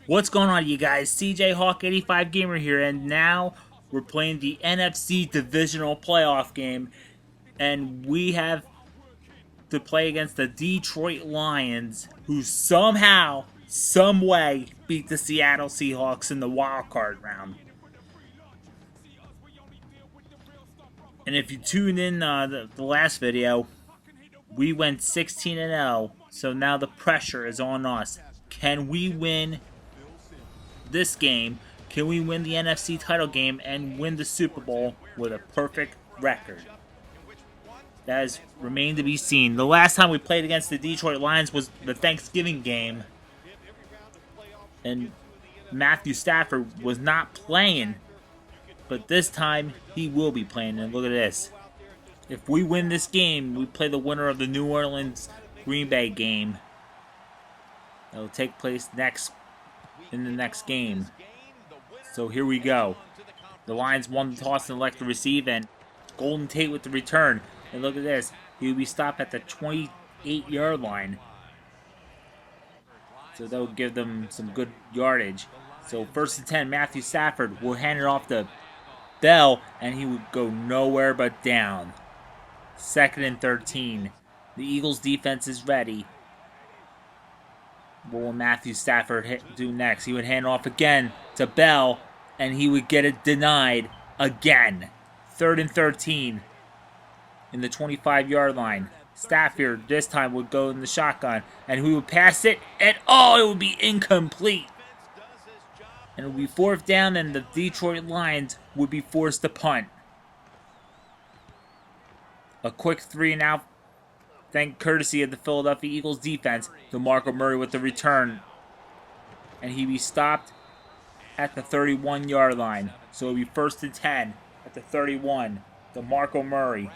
What's going on, you guys? CJ Hawk 85 Gamer here, and now we're playing the NFC Divisional playoff game, and we have to play against the Detroit Lions, who somehow, some way, beat the Seattle Seahawks in the wild card round. And if you tuned in the last video, we went 16-0, so now the pressure is on us. Can we win this game? Can we win the NFC title game and win the Super Bowl with a perfect record? That has remained to be seen. The last time we played against the Detroit Lions was the Thanksgiving game, and Matthew Stafford was not playing, but this time he will be playing. And look at this. If we win this game, we play the winner of the New Orleans Green Bay game. That will take place in the next game. So here we go. The Lions won the toss and elect to receive, and Golden Tate with the return. And look at this. He will be stopped at the 28-yard line. So that will give them some good yardage. So 1st and 10, Matthew Stafford will hand it off to Bell, and he would go nowhere but down. 2nd and 13. The Eagles defense is ready. What will Matthew Stafford do next? He would hand off again to Bell, and he would get it denied again. 3rd and 13 in the 25-yard line. Stafford this time would go in the shotgun, and he would pass it, and it would be incomplete. And it would be 4th down, and the Detroit Lions would be forced to punt. A quick 3-and-out, thank courtesy of the Philadelphia Eagles defense. DeMarco Murray with the return, and he'd be stopped at the 31-yard line. So it would be 1st and 10 at the 31. DeMarco Murray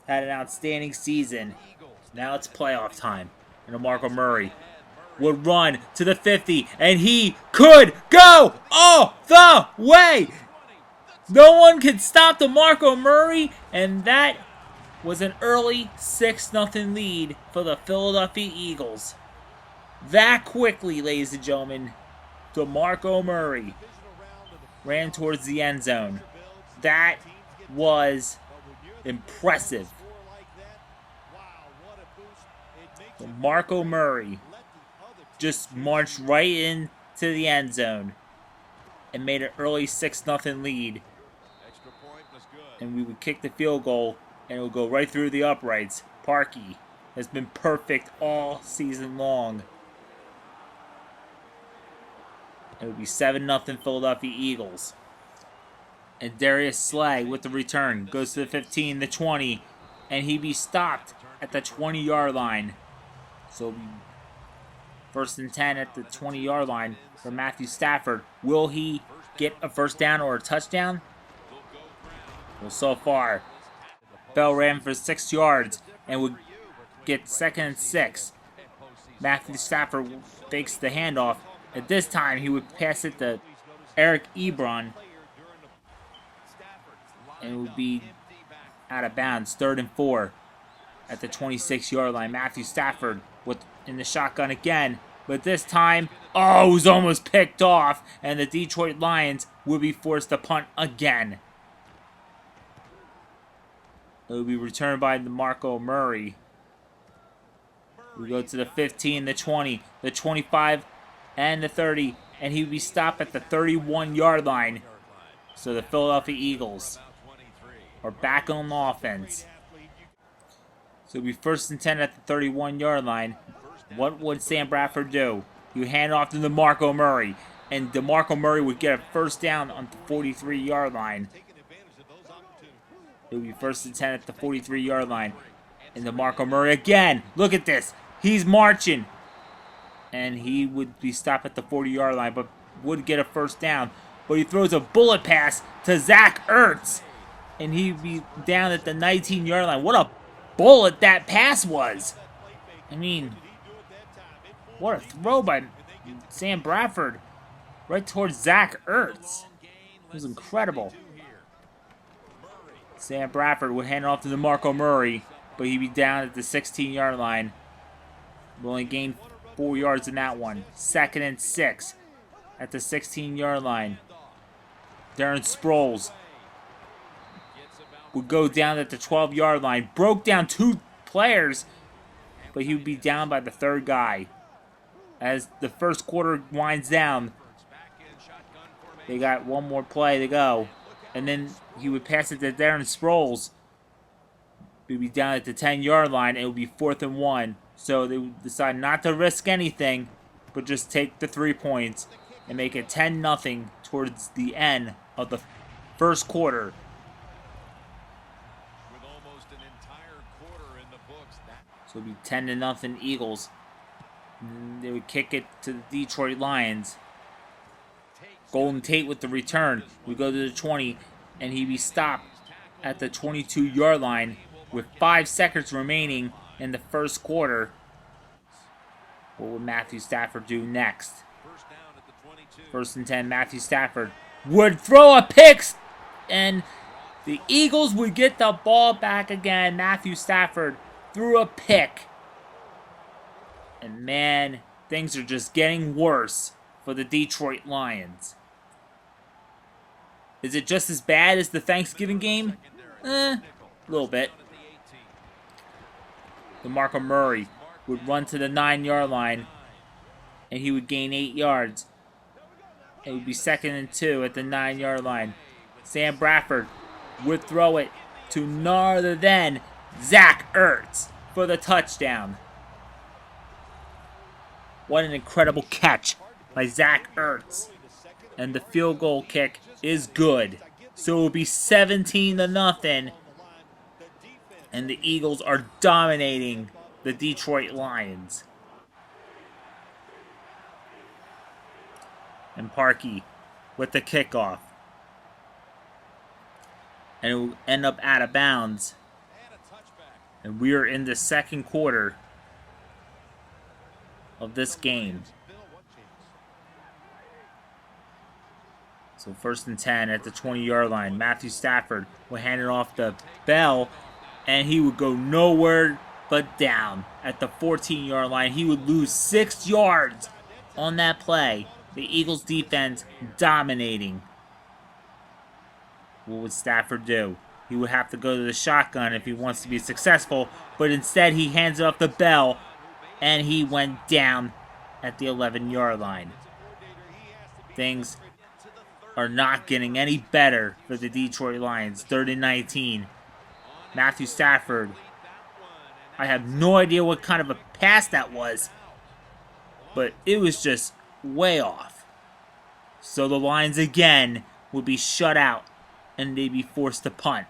had an outstanding season. Now it's playoff time. And DeMarco Murray would run to the 50, and he could go all the way. No one could stop DeMarco Murray, and that was an early 6-0 lead for the Philadelphia Eagles. That quickly, ladies and gentlemen, DeMarco Murray ran towards the end zone. That was impressive. DeMarco Murray just marched right into the end zone and made an early 6-0 lead. And we would kick the field goal, and it would go right through the uprights. Parkey has been perfect all season long. It would be 7-0 Philadelphia Eagles. And Darius Slay with the return goes to the 15, the 20, and he'd be stopped at the 20-yard line. So 1st and 10 at the 20-yard line for Matthew Stafford. Will he get a first down or a touchdown? Well, so far, Bell ran for 6 yards and would get 2nd and 6. Matthew Stafford fakes the handoff. At this time, he would pass it to Eric Ebron, and it would be out of bounds. 3rd and 4 at the 26-yard line. Matthew Stafford in the shotgun again, but this time, it was almost picked off, and the Detroit Lions would be forced to punt again. It will be returned by DeMarco Murray. We go to the 15, the 20, the 25, and the 30, and he would be stopped at the 31-yard line. So the Philadelphia Eagles are back on offense. So it would be 1st and 10 at the 31-yard line. What would Sam Bradford do? He would hand off to DeMarco Murray, and DeMarco Murray would get a first down on the 43-yard line. It would be 1st and 10 at the 43-yard line. And DeMarco Murray again. Look at this. He's marching. And he would be stopped at the 40-yard line, but would get a first down. But he throws a bullet pass to Zach Ertz, and he'd be down at the 19-yard line. What a bullet that pass was. I mean, what a throw by Sam Bradford right towards Zach Ertz. It was incredible. Sam Bradford would hand it off to DeMarco Murray, but he'd be down at the 16-yard line. We only gained 4 yards in that one. 2nd and 6 at the 16-yard line. Darren Sproles would go down at the 12-yard line. Broke down 2 players, but he would be down by the 3rd guy. As the first quarter winds down, they got one more play to go. And then he would pass it to Darren Sproles. He would be down at the 10-yard line. It would be 4th and 1. So they would decide not to risk anything, but just take the 3 points and make it 10-0 towards the end of the first quarter. With almost an entire quarter in the books. So it would be 10-0 Eagles. And they would kick it to the Detroit Lions. Golden Tate with the return. We go to the 20, and he'd be stopped at the 22-yard line with 5 seconds remaining in the first quarter. What would Matthew Stafford do next? 1st and 10, Matthew Stafford would throw a pick, and the Eagles would get the ball back again. Matthew Stafford threw a pick. And man, things are just getting worse for the Detroit Lions. Is it just as bad as the Thanksgiving game? A little bit. DeMarco Murray would run to the 9-yard line, and he would gain 8 yards. It would be 2nd and 2 at the 9-yard line. Sam Bradford would throw it to none other than Zach Ertz for the touchdown. What an incredible catch by Zach Ertz. And the field goal kick is good. So it will be 17-0. And the Eagles are dominating the Detroit Lions. And Parkey with the kickoff. And it will end up out of bounds. And we are in the second quarter of this game. So 1st and 10 at the 20-yard line. Matthew Stafford will hand it off to Bell, and he would go nowhere but down at the 14-yard line. He would lose 6 yards on that play. The Eagles defense dominating. What would Stafford do? He would have to go to the shotgun if he wants to be successful, but instead he hands it off to Bell, and he went down at the 11-yard line. Things are not getting any better for the Detroit Lions. 3rd and 19. Matthew Stafford. I have no idea what kind of a pass that was, but it was just way off. So the Lions again will be shut out, and they'd be forced to punt.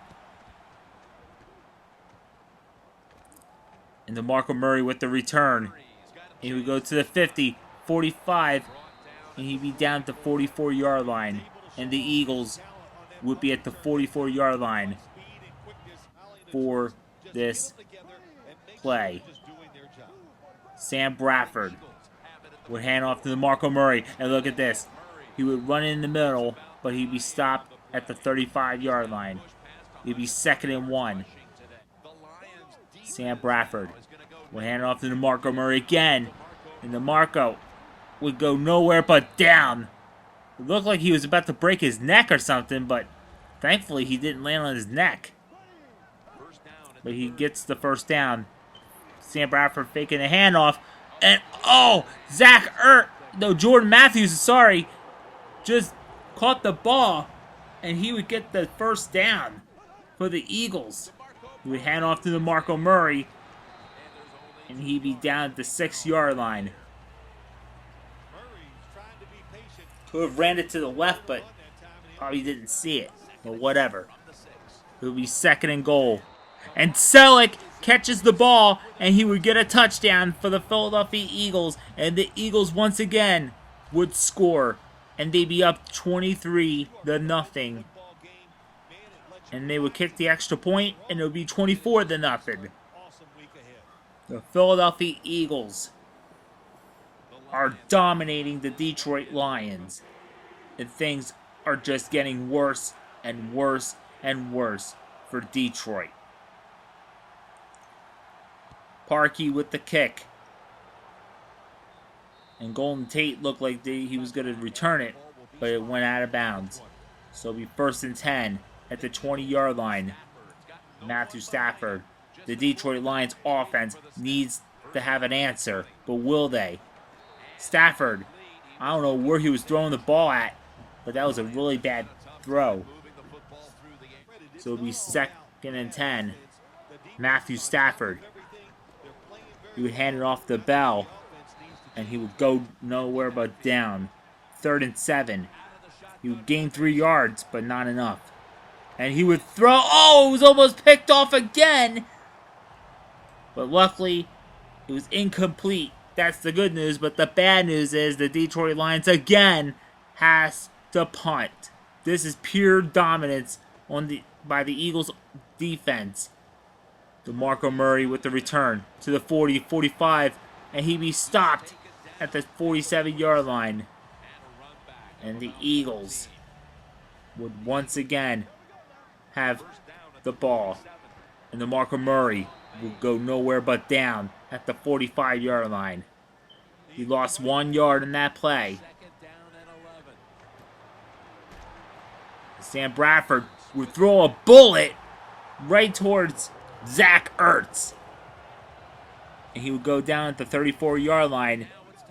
And DeMarco Murray with the return. He would go to the 50, 45, and he'd be down at the 44-yard line. And the Eagles would be at the 44-yard line for this play. Sam Bradford would hand off to DeMarco Murray. And look at this. He would run in the middle, but he'd be stopped at the 35-yard line. It'd be 2nd and 1. Sam Bradford would hand it off to DeMarco Murray again. And DeMarco would go nowhere but down. It looked like he was about to break his neck or something, but thankfully he didn't land on his neck. But he gets the first down. Sam Bradford faking the handoff. And, Jordan Matthews, just caught the ball. And he would get the first down for the Eagles. He would hand off to DeMarco Murray. And he'd be down at the 6-yard line. Could have ran it to the left, but probably didn't see it. But whatever. It would be 2nd and goal. And Selleck catches the ball, and he would get a touchdown for the Philadelphia Eagles. And the Eagles once again would score. And they'd be up 23-0. And they would kick the extra point, and it would be 24-0. The Philadelphia Eagles are dominating the Detroit Lions. And things are just getting worse and worse and worse for Detroit. Parkey with the kick. And Golden Tate looked like he was going to return it, but it went out of bounds. So it'll be 1st and 10 at the 20-yard line. Matthew Stafford. The Detroit Lions offense needs to have an answer, but will they? Stafford, I don't know where he was throwing the ball at, but that was a really bad throw. So it'll be 2nd and 10. Matthew Stafford. He would hand it off to Bell, and he would go nowhere but down. 3rd and 7. He would gain 3 yards, but not enough. And he would throw. Oh, it was almost picked off again. But luckily, it was incomplete. That's the good news. But the bad news is the Detroit Lions again has to punt. This is pure dominance by the Eagles defense. DeMarco Murray with the return to the 40, 45, and he'd be stopped at the 47-yard line. And the Eagles would once again have the ball. And DeMarco Murray will go nowhere but down at the 45-yard line. He lost 1 yard in that play. Sam Bradford would throw a bullet right towards Zach Ertz. And he would go down at the 34-yard line.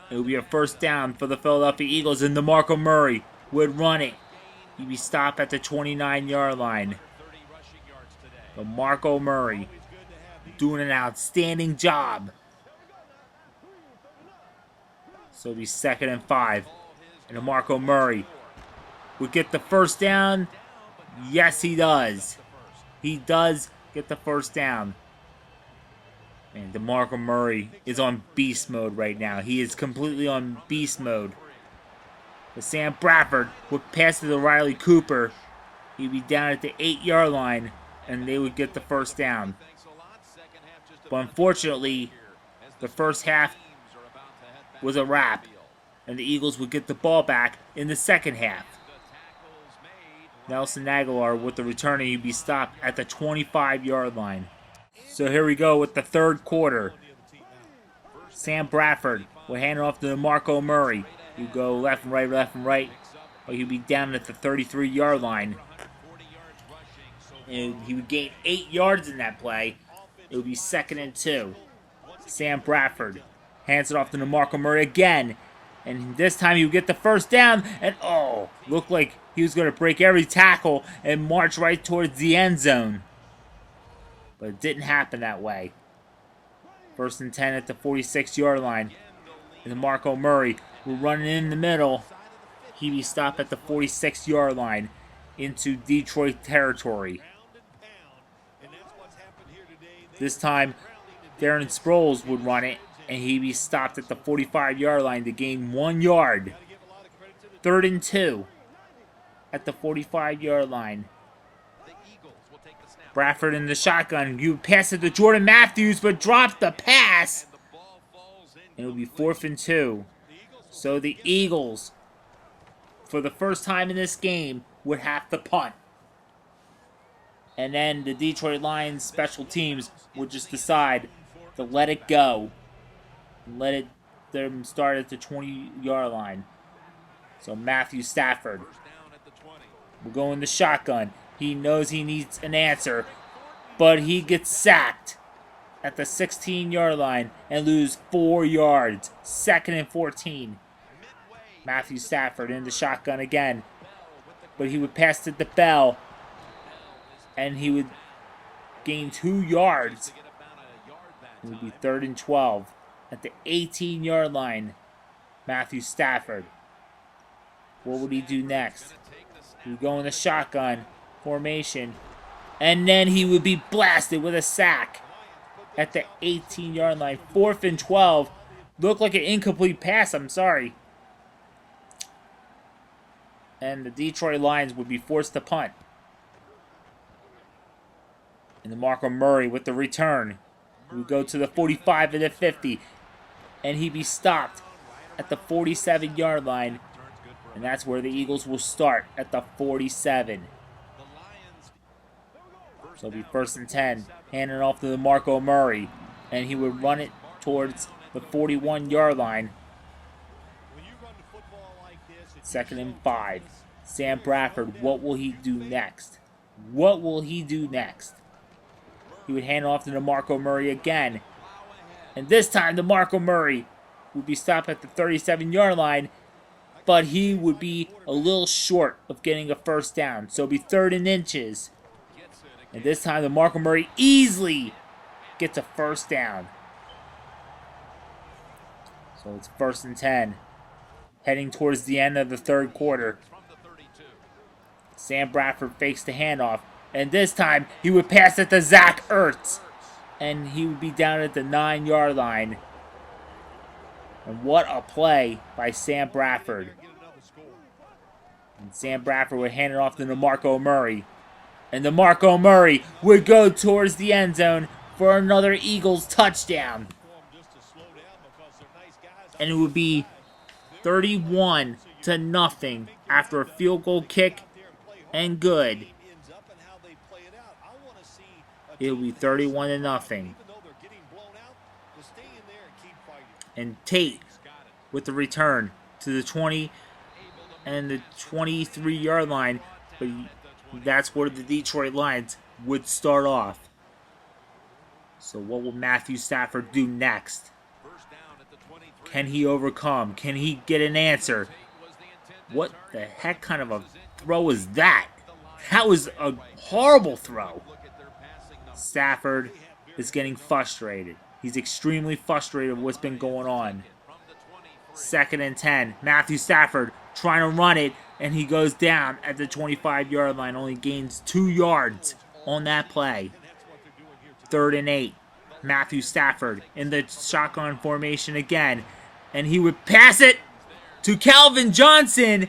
It would be a 1st down for the Philadelphia Eagles, and DeMarco Murray would run it. He'd be stopped at the 29-yard line. DeMarco Murray doing an outstanding job. So it'll be 2nd and 5. And DeMarco Murray would get the 1st down. Yes, he does. He does get the 1st down. And DeMarco Murray is on beast mode right now. He is completely on beast mode. But Sam Bradford would pass it to Riley Cooper. He'd be down at the 8-yard line, and they would get the 1st down. But unfortunately, the first half was a wrap, and the Eagles would get the ball back in the second half. Nelson Aguilar with the return, and he'd be stopped at the 25-yard line. So here we go with the 3rd quarter. Sam Bradford will hand it off to DeMarco Murray. He'll go left and right, but he'll be down at the 33-yard line. And he would gain 8 yards in that play. It would be 2nd and 2. Sam Bradford hands it off to DeMarco Murray again. And this time he would get the 1st down. And oh, looked like he was going to break every tackle and march right towards the end zone. But it didn't happen that way. 1st and 10 at the 46-yard line. And DeMarco Murray will run in the middle. He'd be stopped at the 46-yard line into Detroit territory. This time, Darren Sproles would run it, and he'd be stopped at the 45-yard line to gain 1 yard. 3rd and 2 at the 45-yard line. Bradford in the shotgun. You pass it to Jordan Matthews, but dropped the pass. And it will be 4th and 2. So the Eagles, for the first time in this game, would have to punt. And then the Detroit Lions special teams would just decide to let it go. Let them start at the 20-yard line. So Matthew Stafford will go in the shotgun. He knows he needs an answer, but he gets sacked at the 16-yard line and lose 4 yards. 2nd and 14. Matthew Stafford in the shotgun again, but he would pass it to Bell, and he would gain 2 yards. It would be 3rd and 12 at the 18-yard line. Matthew Stafford. What would he do next? He would go in the shotgun formation, and then he would be blasted with a sack at the 18-yard line. 4th and 12. Looked like an incomplete pass, I'm sorry. And the Detroit Lions would be forced to punt. And DeMarco Murray with the return. He would go to the 45 and the 50. And he'd be stopped at the 47-yard line. And that's where the Eagles will start, at the 47. So it'll be 1st and 10. Handing it off to DeMarco Murray. And he would run it towards the 41-yard line. 2nd and 5. Sam Bradford, what will he do next? What will he do next? He would hand off to DeMarco Murray again. And this time, DeMarco Murray would be stopped at the 37-yard line, but he would be a little short of getting a first down. So it'll be 3rd and inches. And this time, DeMarco Murray easily gets a first down. So it's 1st and 10. Heading towards the end of the 3rd quarter. Sam Bradford fakes the handoff. And this time, he would pass it to Zach Ertz. And he would be down at the 9-yard line. And what a play by Sam Bradford. And Sam Bradford would hand it off to DeMarco Murray. And DeMarco Murray would go towards the end zone for another Eagles touchdown. And it would be 31-0 after a field goal kick and good. It will be 31-0. And Tate with the return to the 20 and the 23-yard line. But that's where the Detroit Lions would start off. So what will Matthew Stafford do next? Can he overcome? Can he get an answer? What the heck kind of a throw was that? That was a horrible throw. Stafford is getting frustrated. He's extremely frustrated with what's been going on. 2nd and 10. Matthew Stafford trying to run it, and he goes down at the 25-yard line. Only gains 2 yards on that play. 3rd and 8. Matthew Stafford in the shotgun formation again. And he would pass it to Calvin Johnson.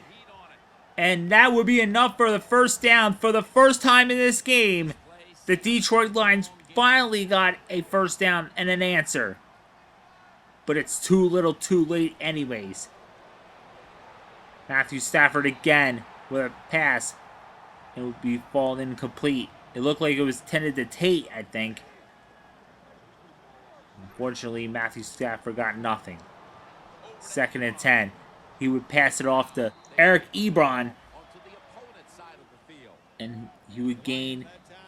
And that would be enough for the first down. For the first time in this game, the Detroit Lions finally got a first down and an answer. But it's too little too late anyways. Matthew Stafford again with a pass. It would be fallen incomplete. It looked like it was tended to Tate, I think. Unfortunately, Matthew Stafford got nothing. 2nd and 10. He would pass it off to Eric Ebron. And he would gain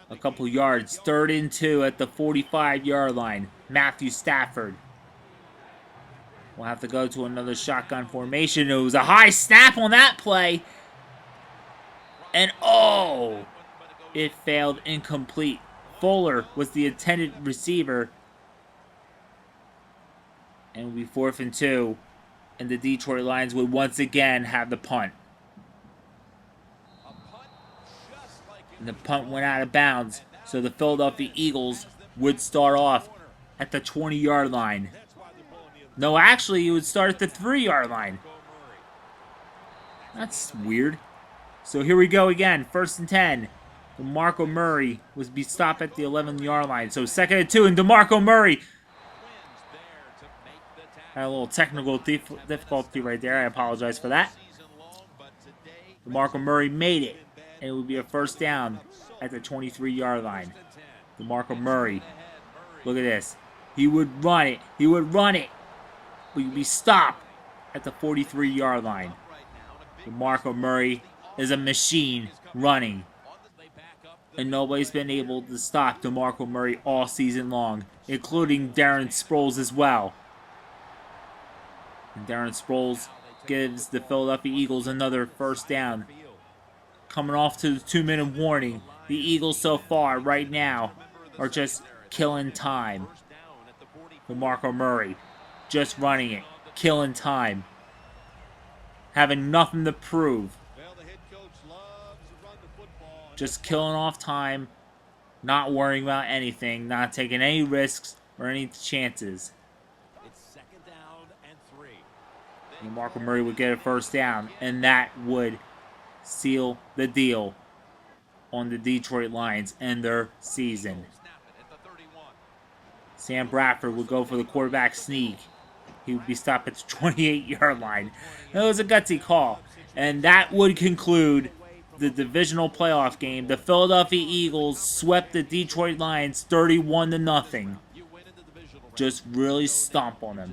a couple yards. 3rd and 2 at the 45-yard line. Matthew Stafford. We'll have to go to another shotgun formation. It was a high snap on that play. And oh! It failed incomplete. Fuller was the intended receiver. And it would be 4th and 2. And the Detroit Lions would once again have the punt. And the punt went out of bounds. So the Philadelphia Eagles would start off at the 20-yard line. No, actually, it would start at the 3-yard line. That's weird. So here we go again. 1st and 10. DeMarco Murray was be stopped at the 11-yard line. So 2nd and 2, and DeMarco Murray had a little technical difficulty right there. I apologize for that. DeMarco Murray made it. And it would be a first down at the 23-yard line. DeMarco Murray. Look at this. He would run it. He would run it. But he would be stopped at the 43-yard line. DeMarco Murray is a machine running. And nobody's been able to stop DeMarco Murray all season long, including Darren Sproles as well. And Darren Sproles gives the Philadelphia Eagles another first down. Coming off to the 2-minute warning, the Eagles so far, right now, are just killing time. DeMarco Murray, just running it, killing time. Having nothing to prove. Just killing off time, not worrying about anything, not taking any risks or any chances. DeMarco Murray would get a first down, and that would seal the deal on the Detroit Lions and their season. Sam Bradford would go for the quarterback sneak. He would be stopped at the 28-yard line. It was a gutsy call. And that would conclude the divisional playoff game. The Philadelphia Eagles swept the Detroit Lions 31-0. Just really stomp on them.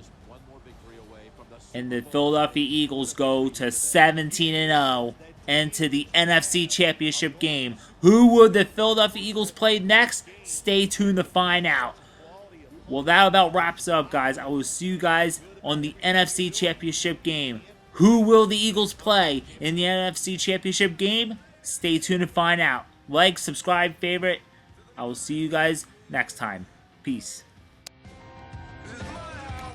And the Philadelphia Eagles go to 17-0 and to the NFC Championship game. Who would the Philadelphia Eagles play next? Stay tuned to find out. Well, that about wraps it up, guys. I will see you guys on the NFC Championship game. Who will the Eagles play in the NFC Championship game? Stay tuned to find out. Like, subscribe, favorite. I will see you guys next time. Peace.